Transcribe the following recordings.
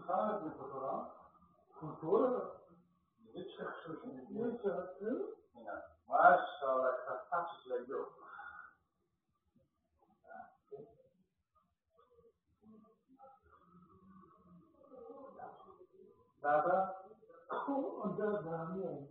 Samet mi fotoğraf? Kultur. Ne çıkışıyor şimdi? Ne çıkışıyor? Maşallah, kaç çiçek yok. Dada? O da damiye.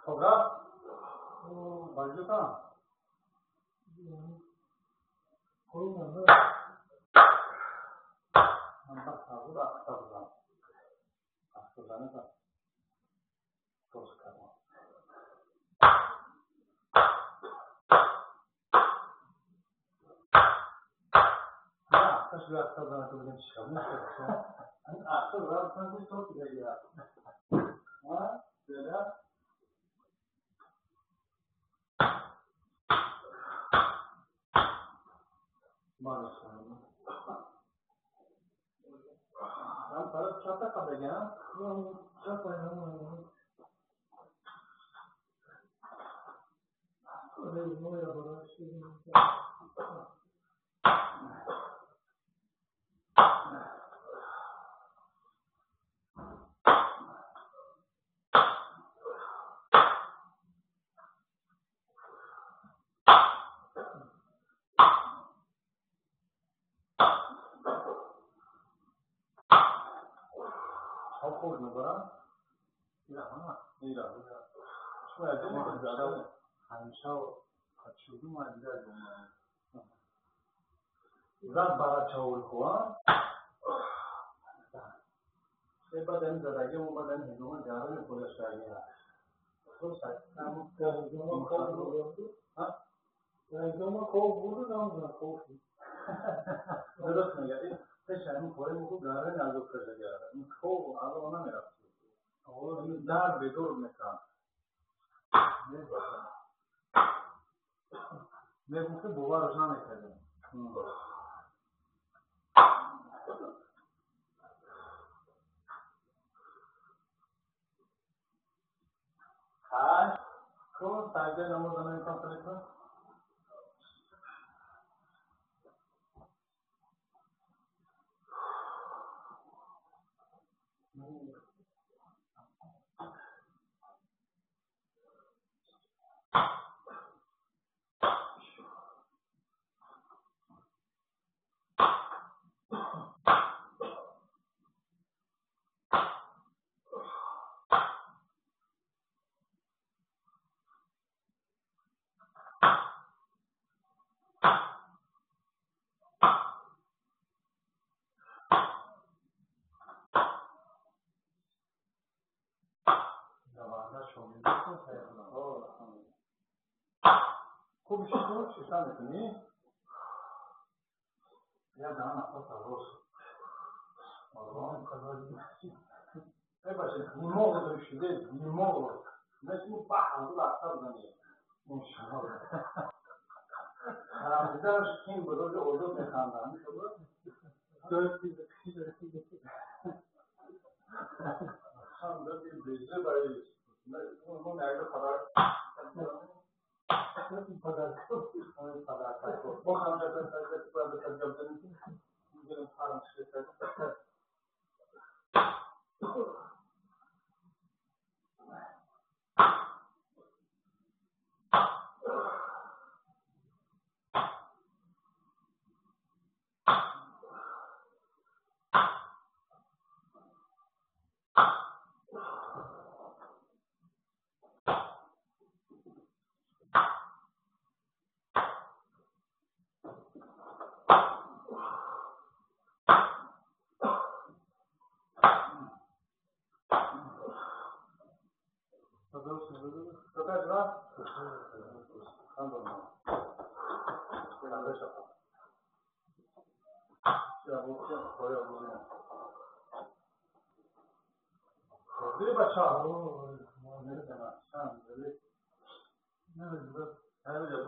Fotoğraf? Bacıta? Koymadı. Nampak tahu tak tahu. Asalnya tak terus kamu. Ya, saya sudah tahu tu dengan siapa. Asal orang kan itu tidak ya. Ha? Tidak. Maşallah. Ben para çata kadar ya. Çata ya. Öyle ne yapar şey. Çok oldu bana. Ya ama iyi oldu. Şu evde hemşe kaçırdım halde bunu. Zat bara çavur koa. Badan zaraje वो badan हिंदुओं जा रहे हैं पुलिस वाले हैं तो सच्चा मुझे हिंदुओं को बोलो हाँ हिंदुओं को बोलो ना उन्हें कोई जरूरत नहीं है तो शायद कोई मुझको गारे नाजुक कर लगा रहा है मुझको आगे होना मेरा और दार बेदोर में काम मैं मुझसे बुआ रचना नहीं कर रहा हाँ कौन साइड नंबर बनाने का तरीका خوب شد شیشان میکنی؟ یا دهان نفس روز آرام کناری باشه نیماغ داشته نیماغ مثل بحر دو لحظه بزنی انشاءالله حرامزادش کیم بروز اردو میخواندن داشتی هم داشتی بیزه برای اون نگه خبر با هم جدا تجربه باید تجربه میگیم فرم شده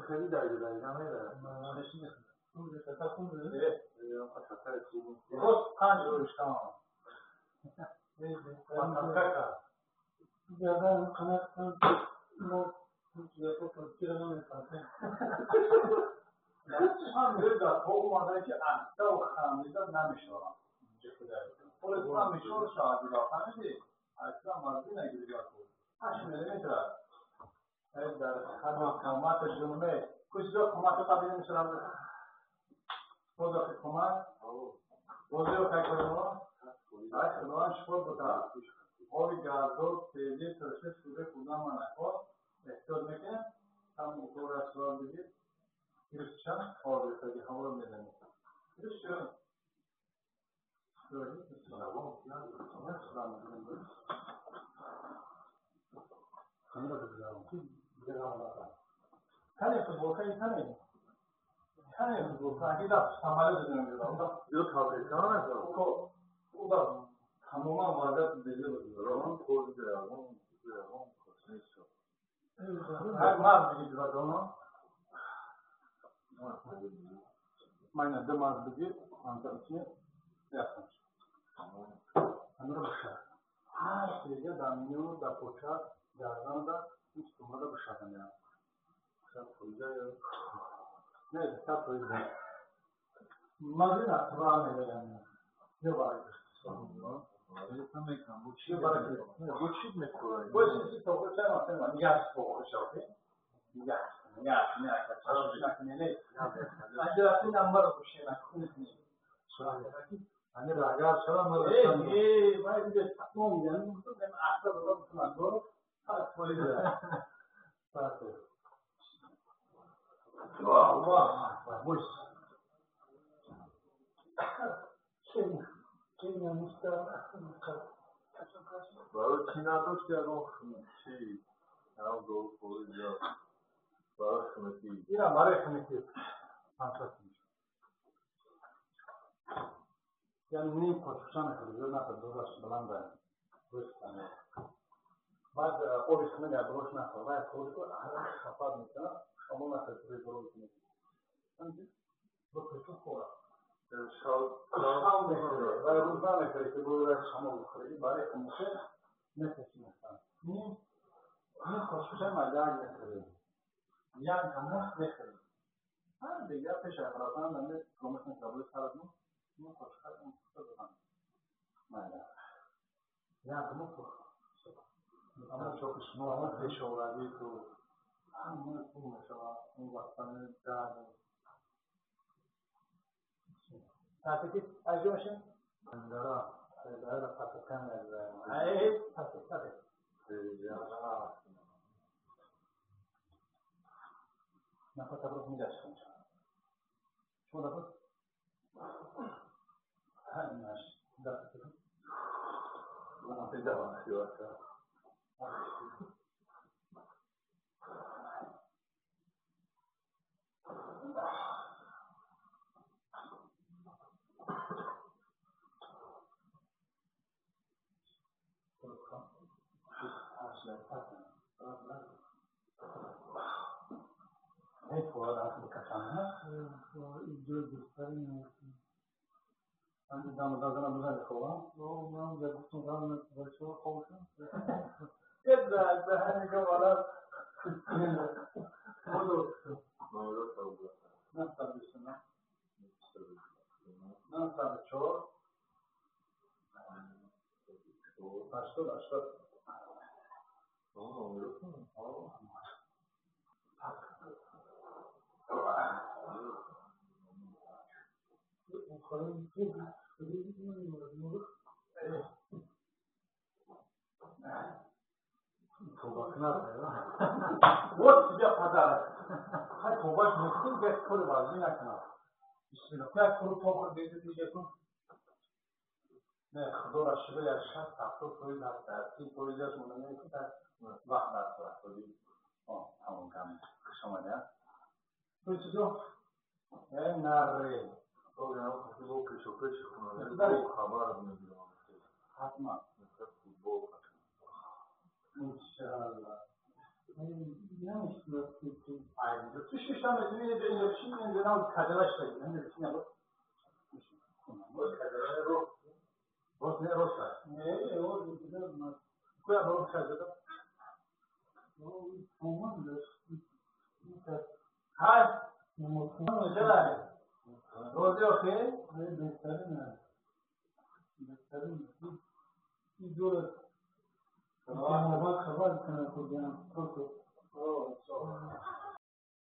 خیلی درگیره نمیره هم در فوق مادری که اخته و خمیده نمیشورم خودت هم میشور شاید دیگه فهمیدی؟ اصلا مرزی نگیری یا خود 8 میلیمتر در خط قامت جنوبه کجا قامت قبیل میشورم خدا که قامت روزی رو که کنیم اصلا دوان شکر بوده آبی گردو تیزی ترشش شده کدام من اکار احتیاط میکنه هم موتور اسرار بگیر گرفتشم آبی خیلی هم رو میدنیم گرفتشم تنه فوتبال تنه فوتبال اگه دست تمالی بدونم یا تابریکان هستم او دا تماما وارد دیگه بدونم رمان خود درمان کسنی شد هر مرد بگید بدونم من دو مرد بگید انترسیه یاسم همه بشه هر دیگه در میو در پوچه گردن در هیچ تومده بشه کنیم شب خویده نه شب خویده مزید اتباع میدونم یه باری چی برای چی میکنی؟ چیزی تو چه مثلا نیاز فوق شده نیاز نه اگر این نمبر رو بشه نکنی hani ragar şalan var vay bir tamam yani bu benim akla doğru doğru tak koydu tak Allah boş kim yapmışlar برای چی نداشت که اون چی هم دور خورد یا برای خمتی اینا برای خمتی فانتاستیک یعنی نیم پوزیشن خریده نه درست بلند درست بعد اولش من یادش نکنم باید خودت رو خفاش میکنه شما مثلا درست میکنید با کجا خورا شام میخوره و روزانه میخوره که باید شما بخورید برای خمشه نکشی مثلا نیم پوزیشن مجاز میخوره یعنی همون میخوره هر دیگه پیش افرادان نمیشه کمک نکرده سرتون نه خوشحال نمی‌شدم. نه. یا دمو اما چوکش نو پیش آوردی تو همون خوب شما اون وقتان داد. تاکید اجازه داره پس کم نمی‌ذارم. ای پس. نه پس برو می‌داشت کنم. شو داد. همش داد. نه دارم سیاست. هیچ وارد از بکشانه اینجور بستری من دام دادن بزرگ خوام من گفتم دام بچه‌ها خوشم کدر به همین جوالا مودو نه سابسنا نه سابچور هشتاد توبه وقت جا پدر های توبهش نکنیم که کل بازی نکنم بسم الله کل توبه دیگه کن نه خدا را شبه یک 60-70 پرویز هست در 30 پرویز هست مونده که در وقت هست وقت بودی همون کم کش آمده توی چجا؟ یه نره تو یه هم کسی با کش و کش خونه داری؟ خبر میگیرم حتما مثل فوتبال انشاءالله نمیشه اینجا تو شیشتم بزنی اینجا بشین اینجا نام کجلش بگیر اینجا بشین نبود باید کجلای رو باز نه روش هست نه او دیگه ما کویا برو کجلا او اومد های نموتون چرا روزی آخه بهترینه این دور مواد خبر کنه خودم تو